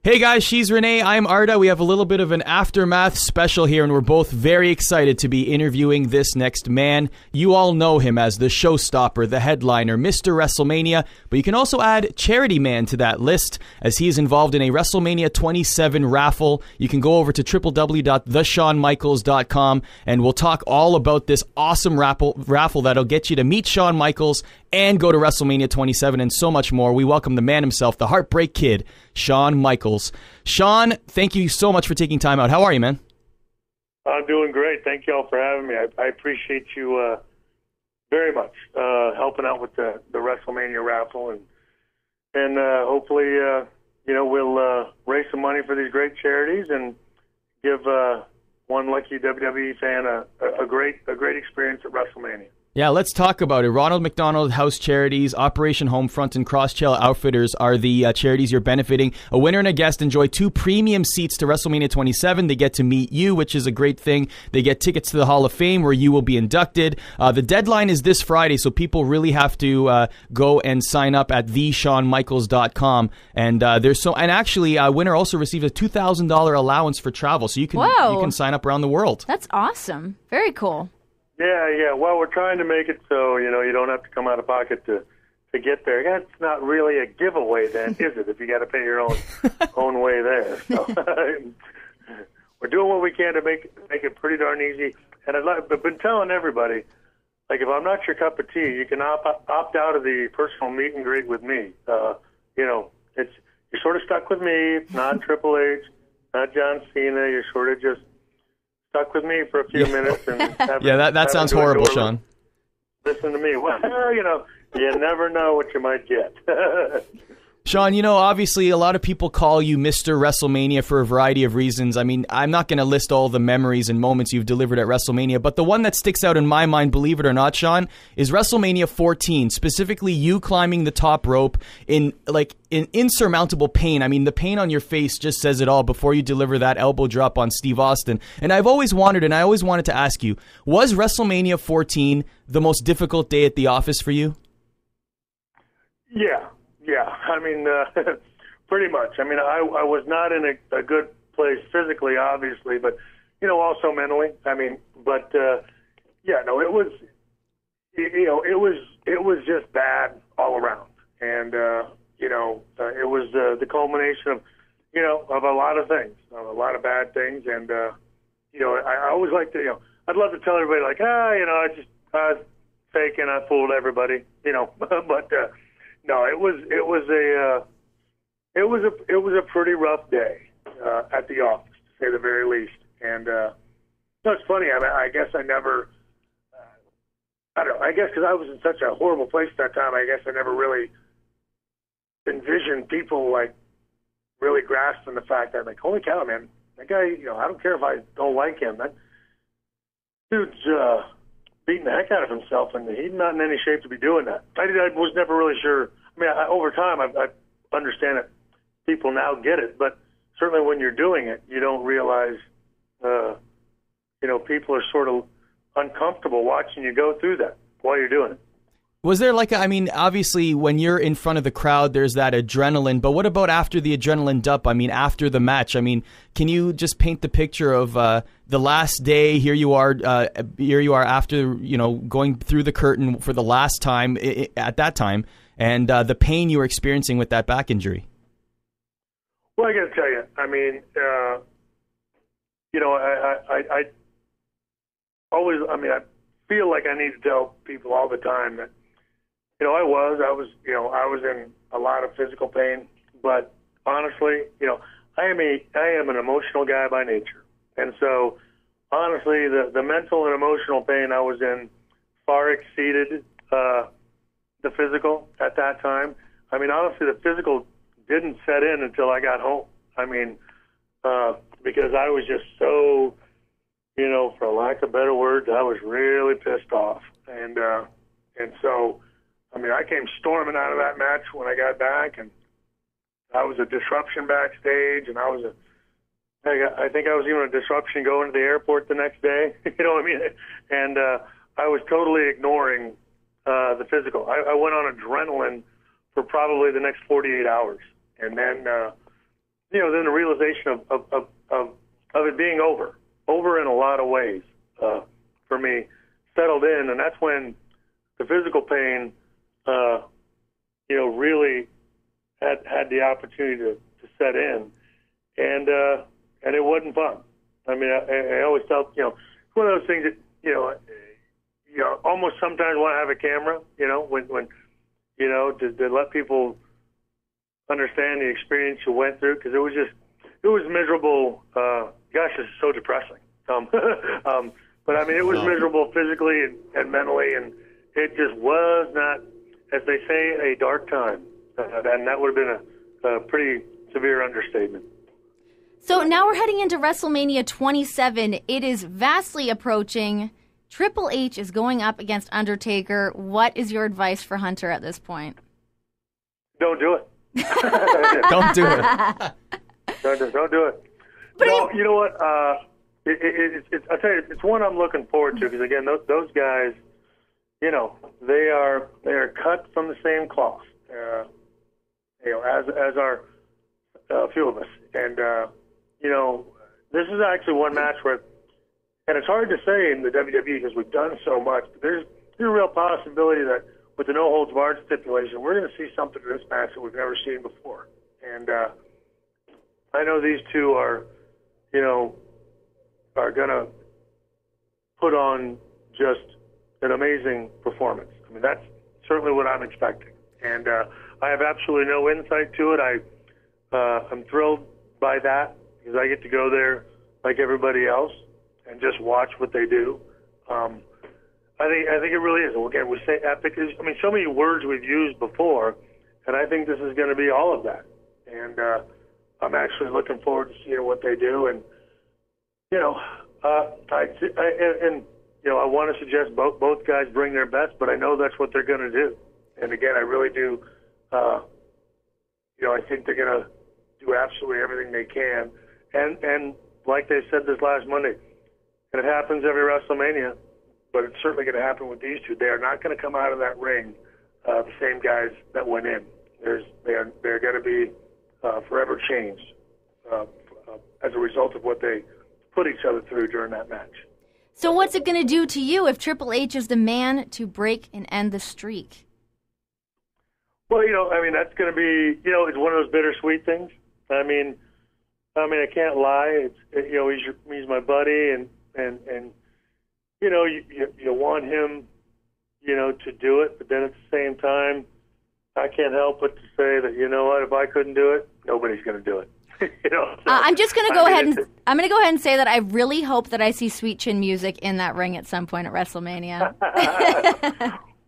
Hey guys, she's Renee, I'm Arda. We have a little bit of an aftermath special here, and we're both very excited to be interviewing this next man. You all know him as the showstopper, the headliner, Mr. WrestleMania, but you can also add Charity Man to that list, as he is involved in a WrestleMania 27 raffle. You can go over to www.theshawnmichaels.com, and we'll talk all about this awesome raffle that'll get you to meet Shawn Michaels and go to WrestleMania 27 and so much more. We welcome the man himself, the Heartbreak Kid, Shawn Michaels. Shawn, thank you so much for taking time out. How are you, man? I'm doing great. Thank you all for having me. I appreciate you very much helping out with the WrestleMania raffle, and hopefully we'll raise some money for these great charities and give one lucky WWE fan a great experience at WrestleMania. Yeah, let's talk about it. Ronald McDonald House Charities, Operation Homefront, and Cross Trail Outfitters are the charities you're benefiting. A winner and a guest enjoy 2 premium seats to WrestleMania 27. They get to meet you, which is a great thing. They get tickets to the Hall of Fame, where you will be inducted. The deadline is this Friday, so people really have to go and sign up at theshawnmichaels.com. And actually, a winner also receives a $2,000 allowance for travel, so you can sign up around the world. That's awesome. Very cool. Yeah. Well, we're trying to make it so, you don't have to come out of pocket to get there. That's not really a giveaway then, is it, if you got to pay your own way there. So we're doing what we can to make it pretty darn easy. And I've been telling everybody, like, if I'm not your cup of tea, you can opt out of the personal meet and greet with me. You're sort of stuck with me. It's not Triple H, not John Cena. You're sort of just stuck with me for a few minutes. And that sounds horrible, Shawn. Listen to me. Well, you never know what you might get. Shawn, obviously a lot of people call you Mr. WrestleMania for a variety of reasons. I mean, I'm not going to list all the memories and moments you've delivered at WrestleMania, but the one that sticks out in my mind, believe it or not, Shawn, is WrestleMania 14, specifically you climbing the top rope in insurmountable pain. I mean, the pain on your face just says it all before you deliver that elbow drop on Steve Austin. And I've always wondered, and I always wanted to ask you, was WrestleMania 14 the most difficult day at the office for you? Yeah. I mean, pretty much. I mean, I was not in a good place physically, obviously, but also mentally. I mean, but it was just bad all around, and it was the culmination of of a lot of things, a lot of bad things, and I always like to I'd love to tell everybody like I just fake and I fooled everybody, but. No, it was a pretty rough day at the office, to say the very least. And it's funny. I guess I never. I don't know. I guess because I was in such a horrible place at that time, I guess I never really envisioned people like really grasping the fact that, like, holy cow, man, that guy. I don't care if I don't like him. That dude's beating the heck out of himself, and he's not in any shape to be doing that. I was never really sure. I mean, over time, I understand that people now get it, but certainly when you're doing it, you don't realize, people are sort of uncomfortable watching you go through that while you're doing it. Was there obviously when you're in front of the crowd, there's that adrenaline, but what about after the adrenaline dump? I mean, after the match, can you just paint the picture of the last day? Here you are after, going through the curtain for the last time at that time, and the pain you were experiencing with that back injury. Well, I got to tell you, I mean, I always, I feel like I need to tell people all the time that, I was in a lot of physical pain, but honestly, I am an emotional guy by nature. And so, honestly, the mental and emotional pain I was in far exceeded the physical at that time. I mean, honestly, the physical didn't set in until I got home. I mean, because I was just so, for lack of better words, I was really pissed off. And so, I mean, I came storming out of that match when I got back, and I was a disruption backstage, and I think I was even a disruption going to the airport the next day. You know what I mean? And I was totally ignoring the physical. I went on adrenaline for probably the next 48 hours. And then, then the realization of it being over in a lot of ways for me, settled in, and that's when the physical pain, really had the opportunity to set in, and it wasn't fun. I mean, I always felt, it's one of those things that, you almost sometimes want to have a camera, when to let people understand the experience you went through, because it was miserable. Gosh, it's so depressing. But I mean, it was miserable physically and mentally, and it just was not, as they say, a dark time. And that would have been a pretty severe understatement. So now we're heading into WrestleMania 27. It is vastly approaching. Triple H is going up against Undertaker. What is your advice for Hunter at this point? Don't do it. Don't do it. Don't do it. But no, you know what? I tell you, it's one I'm looking forward to, because again, those guys, they are cut from the same cloth, as are a few of us, and this is actually one match where, and it's hard to say in the WWE because we've done so much, but there's a real possibility that with the no holds barred stipulation, we're going to see something in this match that we've never seen before, and I know these two are going to put on just an amazing performance. I mean, that's certainly what I'm expecting. And I have absolutely no insight to it. I'm thrilled by that, because I get to go there like everybody else and just watch what they do. I think it really is. Again, we say epic. I mean, so many words we've used before, and I think this is going to be all of that. And I'm actually looking forward to seeing what they do. And I want to suggest both guys bring their best, but I know that's what they're going to do. And again, I really do. I think they're going to do absolutely everything they can. And like they said this last Monday, and it happens every WrestleMania, but it's certainly going to happen with these two. They are not going to come out of that ring the same guys that went in. They're going to be forever changed as a result of what they put each other through during that match. So what's it going to do to you if Triple H is the man to break and end the streak? Well, that's going to be, it's one of those bittersweet things. I mean, I can't lie. He's my buddy, and you want him, to do it, but then at the same time, I can't help but to say that, if I couldn't do it, nobody's going to do it. I'm just going to go ahead and I'm going to go ahead and say that I really hope that I see Sweet Chin Music in that ring at some point at WrestleMania.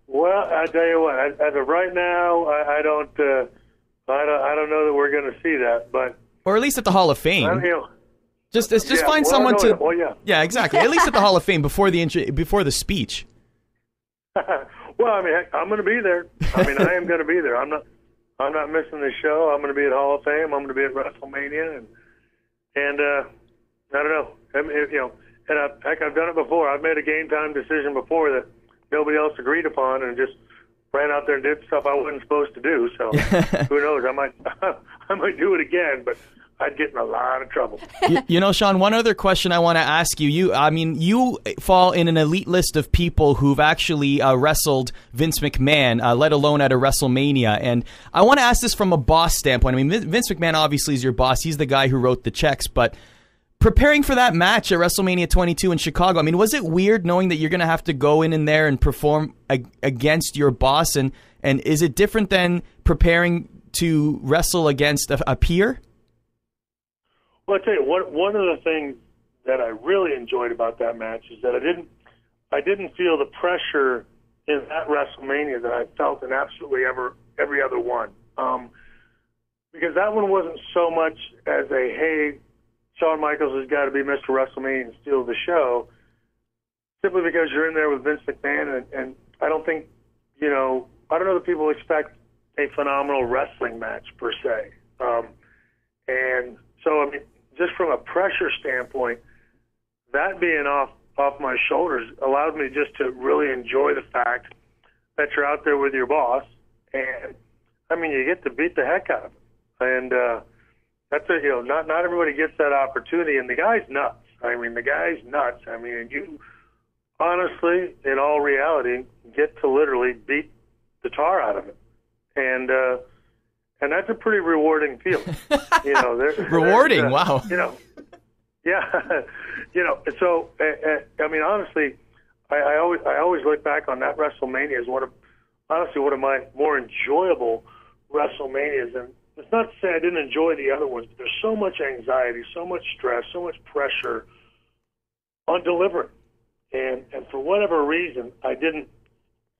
Well, I tell you what, as of right now, I don't know that we're going to see that, but or at least at the Hall of Fame. Just find someone to. Well, yeah. Yeah, exactly. At least at the Hall of Fame before the speech. Well, I mean, heck, I'm going to be there. I mean, I am going to be there. I'm not missing the show. I'm going to be at Hall of Fame. I'm going to be at WrestleMania, and I don't know. I mean, and heck, I've done it before. I've made a game time decision before that nobody else agreed upon, and just ran out there and did stuff I wasn't supposed to do. So who knows? I might do it again, but I'd get in a lot of trouble. Shawn, one other question I want to ask you. You fall in an elite list of people who've actually wrestled Vince McMahon, let alone at a WrestleMania. And I want to ask this from a boss standpoint. I mean, Vince McMahon obviously is your boss. He's the guy who wrote the checks. But preparing for that match at WrestleMania 22 in Chicago, I mean, was it weird knowing that you're going to have to go in there and perform against your boss? And is it different than preparing to wrestle against a peer? Well, I'll tell you, one of the things that I really enjoyed about that match is that I didn't feel the pressure in that WrestleMania that I felt in absolutely every other one. Because that one wasn't so much as hey, Shawn Michaels has got to be Mr. WrestleMania and steal the show, simply because you're in there with Vince McMahon, and I don't think, I don't know that people expect a phenomenal wrestling match per se. And so, I mean, just from a pressure standpoint, that being off my shoulders allowed me just to really enjoy the fact that you're out there with your boss, and I mean, you get to beat the heck out of him. And that's a, not everybody gets that opportunity, and the guy's nuts. I mean, and you honestly, in all reality, get to literally beat the tar out of it, and that's a pretty rewarding feeling. Rewarding, wow. Yeah, So I mean, honestly, I always look back on that WrestleMania as one of my more enjoyable WrestleManias, and it's not to say I didn't enjoy the other ones, but there's so much anxiety, so much stress, so much pressure on delivering. And for whatever reason, I didn't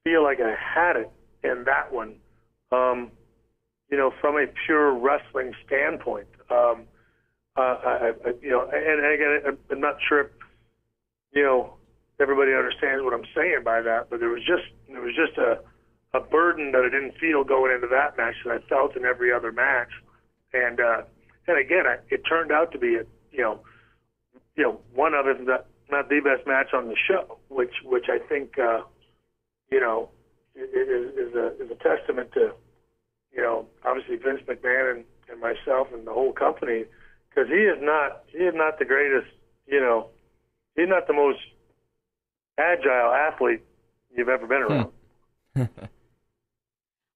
feel like I had it in that one, from a pure wrestling standpoint. And again, I'm not sure if, everybody understands what I'm saying by that, but there was just a burden that I didn't feel going into that match that I felt in every other match. And again, it turned out to be one of, if not the best match on the show, which I think is a testament to obviously Vince McMahon and myself and the whole company, because he is not the greatest, he's not the most agile athlete you've ever been around.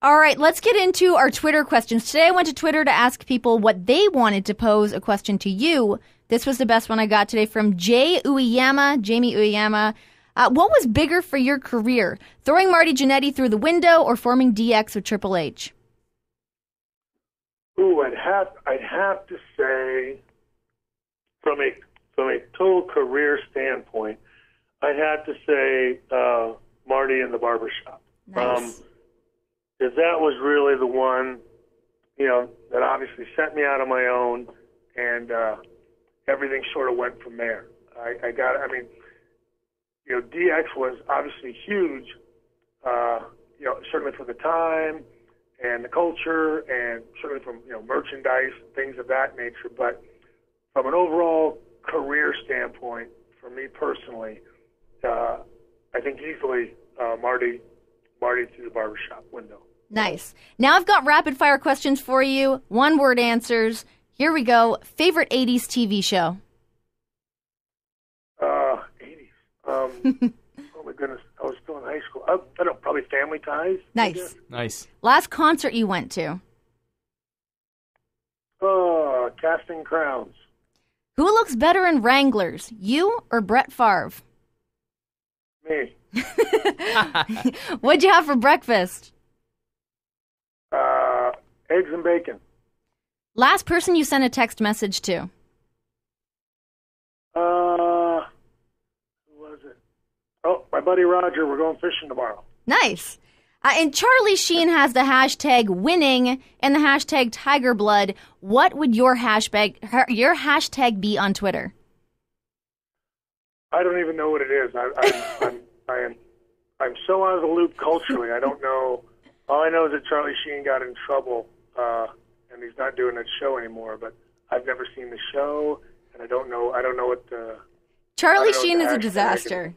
All right, let's get into our Twitter questions. Today I went to Twitter to ask people what they wanted to pose a question to you. This was the best one I got today from Jamie Uyama. What was bigger for your career, throwing Marty Jannetty through the window or forming DX with Triple H? Ooh, I'd have to say, from a total career standpoint, I'd have to say Marty in the barbershop. Nice. Because that was really the one, that obviously sent me out on my own, and everything sort of went from there. DX was obviously huge, certainly for the time and the culture, and certainly from, merchandise, things of that nature. But from an overall career standpoint, for me personally, I think easily Marty through the barbershop window. Nice. Now I've got rapid fire questions for you. 1-word answers. Here we go. Favorite 80s TV show? 80s. Oh my goodness. I was still in high school. I don't know, probably Family Ties. Nice. Last concert you went to? Casting Crowns. Who looks better in Wranglers, you or Brett Favre? Me. What'd you have for breakfast? Eggs and bacon. Last person you sent a text message to? Who was it? Oh, my buddy Roger. We're going fishing tomorrow. Nice. And Charlie Sheen has the hashtag winning and the hashtag Tiger Blood. What would your hashtag be on Twitter? I don't even know what it is. I'm so out of the loop culturally. I don't know. All I know is that Charlie Sheen got in trouble, and he's not doing that show anymore. But I've never seen the show, and I don't know what the. Charlie Sheen is a disaster.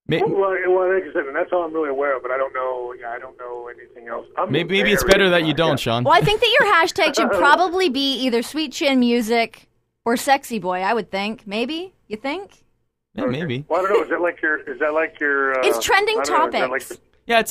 Well, like I said, and that's all I'm really aware of. But I don't know. Yeah, I don't know anything else. Maybe it's better that you don't, Shawn. Well, I think that your hashtag should probably be either Sweet Chin Music or Sexy Boy. I would think. Maybe you think. Yeah, maybe. Well, I don't know. Is that like your? It's trending topics. Yeah, it's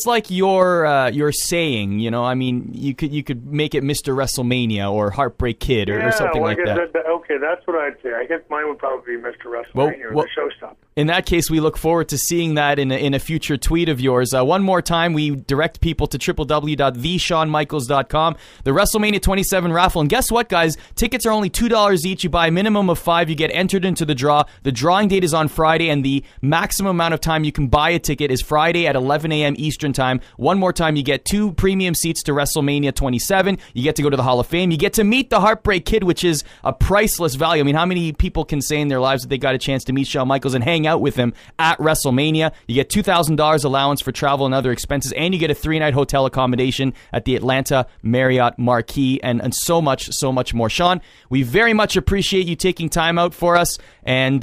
like your saying, I mean, you could make it Mr. WrestleMania or Heartbreak Kid or something like that. Okay, that's what I'd say. I guess mine would probably be Mr. WrestleMania or the Showstopper. In that case, we look forward to seeing that in a future tweet of yours. One more time, we direct people to www.theshawnmichaels.com. The WrestleMania 27 raffle. And guess what, guys? Tickets are only $2 each. You buy a minimum of 5. You get entered into the draw. The drawing date is on Friday, and the maximum amount of time you can buy a ticket is Friday at 11 a.m. Eastern Time. One more time, you get 2 premium seats to WrestleMania 27. You get to go to the Hall of Fame. You get to meet the Heartbreak Kid, which is a priceless value. I mean, how many people can say in their lives that they got a chance to meet Shawn Michaels and hang out with him at WrestleMania? You get $2,000 allowance for travel and other expenses, and you get a 3-night hotel accommodation at the Atlanta Marriott Marquis, and so much more. Shawn, we very much appreciate you taking time out for us. And,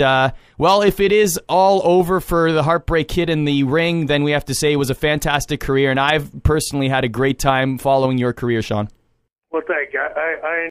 well, if it is all over for the Heartbreak Kid in the ring, then we have to say it was a fantastic career, and I've personally had a great time following your career, Shawn. Well, thank you. I